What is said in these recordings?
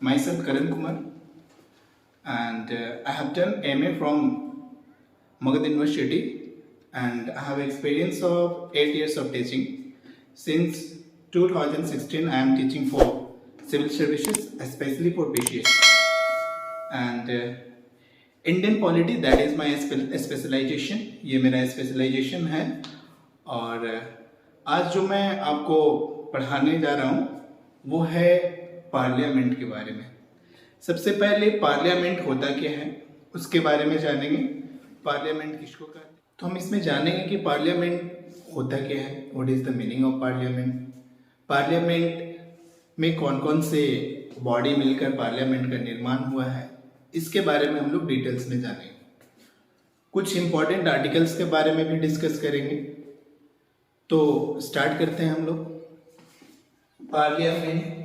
Myself Karan Kumar, and I have done MA from Magad University, and I have experience of 8 years of teaching. Since 2016, I am teaching for civil services, especially for PCS, and Indian polity that is my specialisation. ये मेरा specialisation है. और आज जो मैं आपको पढ़ाने जा रहा हूँ वो है पार्लियामेंट के बारे में. सबसे पहले पार्लियामेंट होता क्या है उसके बारे में जानेंगे. पार्लियामेंट किसको कहते हैं तो हम इसमें जानेंगे कि पार्लियामेंट होता क्या है, what is the meaning of parliament. Parliament में कौन कौन से बॉडी मिलकर पार्लियामेंट का निर्माण हुआ है, इसके बारे में हम लोग डिटेल्स में जानेंगे. कुछ इंपॉर्टेंट आर्टिकल्स के बारे में भी डिस्कस करेंगे. तो स्टार्ट करते हैं हम लोग. पार्लियामेंट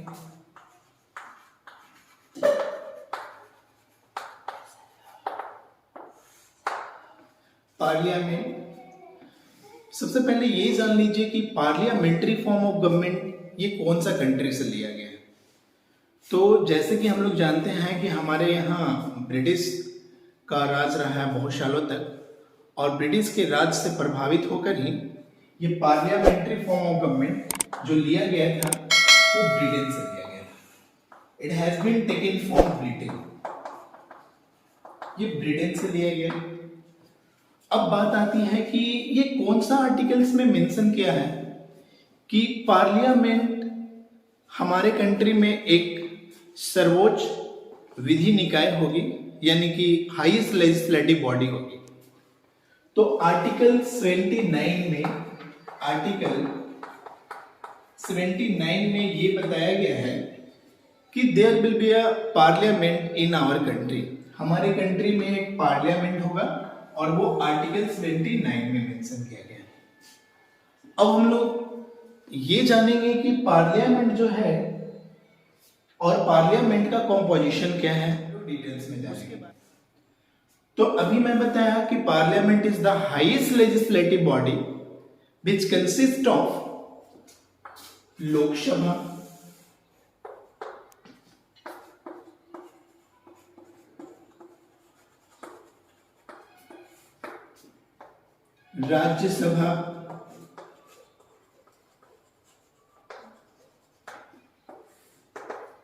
सबसे पहले ये जान लीजिए कि पार्लियामेंट्री फॉर्म ऑफ गवर्नमेंट ये कौन सा कंट्री से लिया गया है. तो जैसे कि हम लोग जानते हैं कि हमारे यहाँ ब्रिटिश का राज रहा है बहुत सालों तक, और ब्रिटिश के राज से प्रभावित होकर ही ये पार्लियामेंट्री फॉर्म ऑफ गवर्नमेंट जो लिया गया था वो ब्रिटेन से लिया गया था. It has been taken from Britain. ये ब्रिटेन से लिया गया. अब बात आती है कि ये कौन सा आर्टिकल्स में मेंशन किया है कि पार्लियामेंट हमारे कंट्री में एक सर्वोच्च विधि निकाय होगी, यानी कि हाईएस्ट लेजिस्लेटिव बॉडी होगी. तो आर्टिकल 79 में ये बताया गया है कि there will be a parliament in our country. हमारे कंट्री में एक पार्लियामेंट होगा और वो आर्टिकल 79 में मेंशन किया गया है. अब हम लोग ये जानेंगे कि पार्लियामेंट जो है और पार्लियामेंट का कॉम्पोजिशन क्या है, डिटेल्स में जानेंगे. तो अभी मैं बताया कि parliament is the highest legislative body which consist of Lok Sabha, Rajya Sabha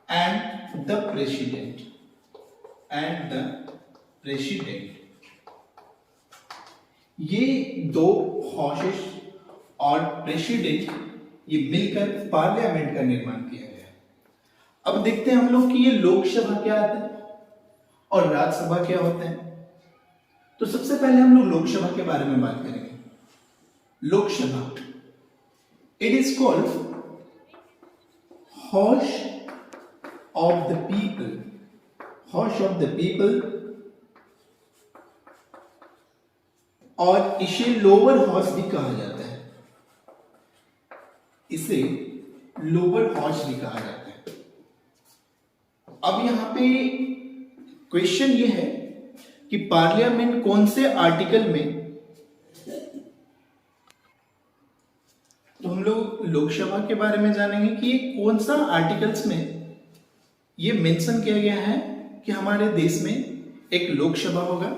and the president. ये दो हाउसेस और प्रेसिडेंट ये मिलकर पार्लियामेंट का निर्माण किया गया है. अब देखते हैं हम लोग कि ये लोकसभा क्या आता है और राज्यसभा क्या होता है. तो सबसे पहले हम लोग लोकसभा के बारे में बात करेंगे. Lok Sabha it is called house of the people, और इसे लोअर हाउस भी कहा जाता है. अब यहां पे क्वेश्चन ये है कि पार्लियामेंट कौन से आर्टिकल में, तो हम लोग लोकसभा के बारे में जानेंगे कि ये कौन सा आर्टिकल्स में ये मेंशन किया गया है कि हमारे देश में एक लोकसभा होगा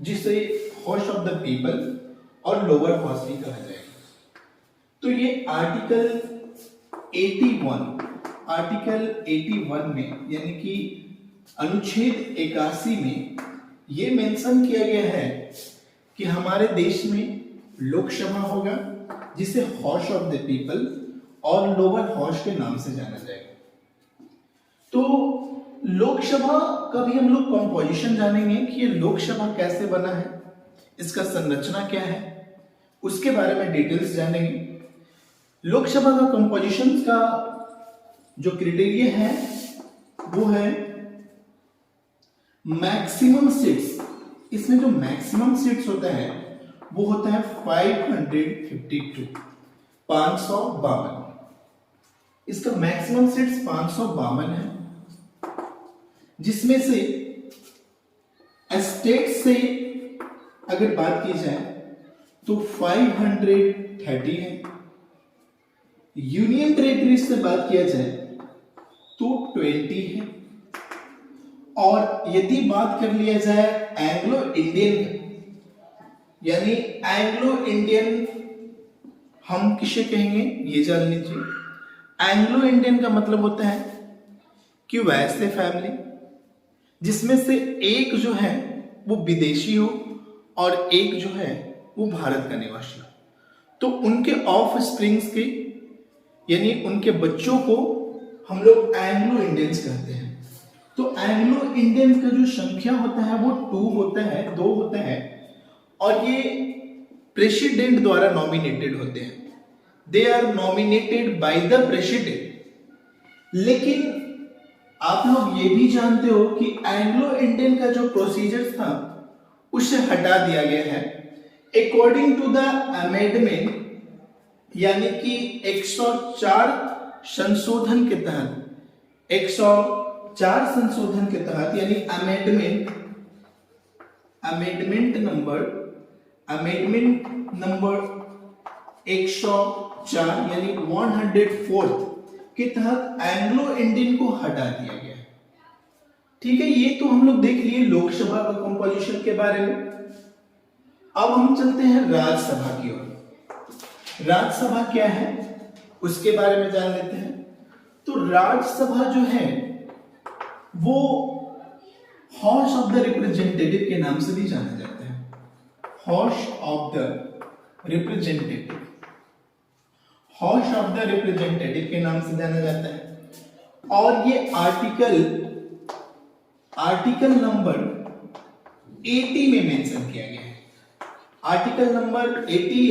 जिसे हाउस ऑफ द पीपल और लोअर हाउस भी कहा जाएगा. तो ये आर्टिकल 81 में, यानी कि अनुच्छेद 81 में ये मेंशन किया गया है कि हमारे देश में लोकसभा होगा जिसे हाउस ऑफ द पीपल और लोअर हाउस के नाम से जाना जाएगा. तो लोकसभा का भी हम लोग कंपोजिशन जानेंगे कि ये लोकसभा कैसे बना है, इसका संरचना क्या है, उसके बारे में डिटेल्स जानेंगे. लोकसभा का कंपोजिशन का जो क्राइटेरिया है वो है मैक्सिमम सीट्स. इसमें जो मैक्सिमम सीट्स होता है वो होता है 552. इसका मैक्सिमम सीट्स 552 है, जिसमें से स्टेट से अगर बात की जाए तो 530 है. यूनियन टेरिटरी से बात किया जाए तो 20 है. और यदि बात कर लिया जाए एंग्लो इंडियन, यानी एंग्लो इंडियन हम किसे कहेंगे ये जान लीजिए। एंग्लो इंडियन का मतलब होता है कि वैसे फैमिली जिसमें से एक जो है वो विदेशी हो और एक जो है वो भारत का निवासी हो, तो उनके ऑफ स्प्रिंग्स के यानी उनके बच्चों को हम लोग एंग्लो इंडियंस कहते हैं। तो एंग्लो इंडियंस का जो संख्या होता है वो 2 होता है, 2 होता है, और ये प्रेसिडेंट द्वारा नॉमिनेटेड होते हैं। They are nominated by the president. लेकिन आप लोग ये भी जानते हो कि एंग्लो इंडियन का जो प्रोसीजर था उसे हटा दिया गया है अकॉर्डिंग टू द अमेंडमेंट, यानी कि 104 संशोधन के तहत, 104 संशोधन के तहत, यानी अमेंडमेंट नंबर 104 यानी 104 के तहत एंग्लो इंडियन को हटा दिया गया। ठीक है, ये तो हम लोग देख लिए लोकसभा का कंपोजिशन के बारे में। अब हम चलते हैं राज्यसभा की ओर। राज्यसभा क्या है उसके बारे में जान लेते हैं। तो राज्यसभा जो है वो हाउस ऑफ द रिप्रेजेंटेटिव के नाम से भी जाना जाता है। House of the representative, house of the representative के नाम से जाना जाता है। और ये आर्टिकल नंबर 80 में मेंशन किया गया है। Article number 80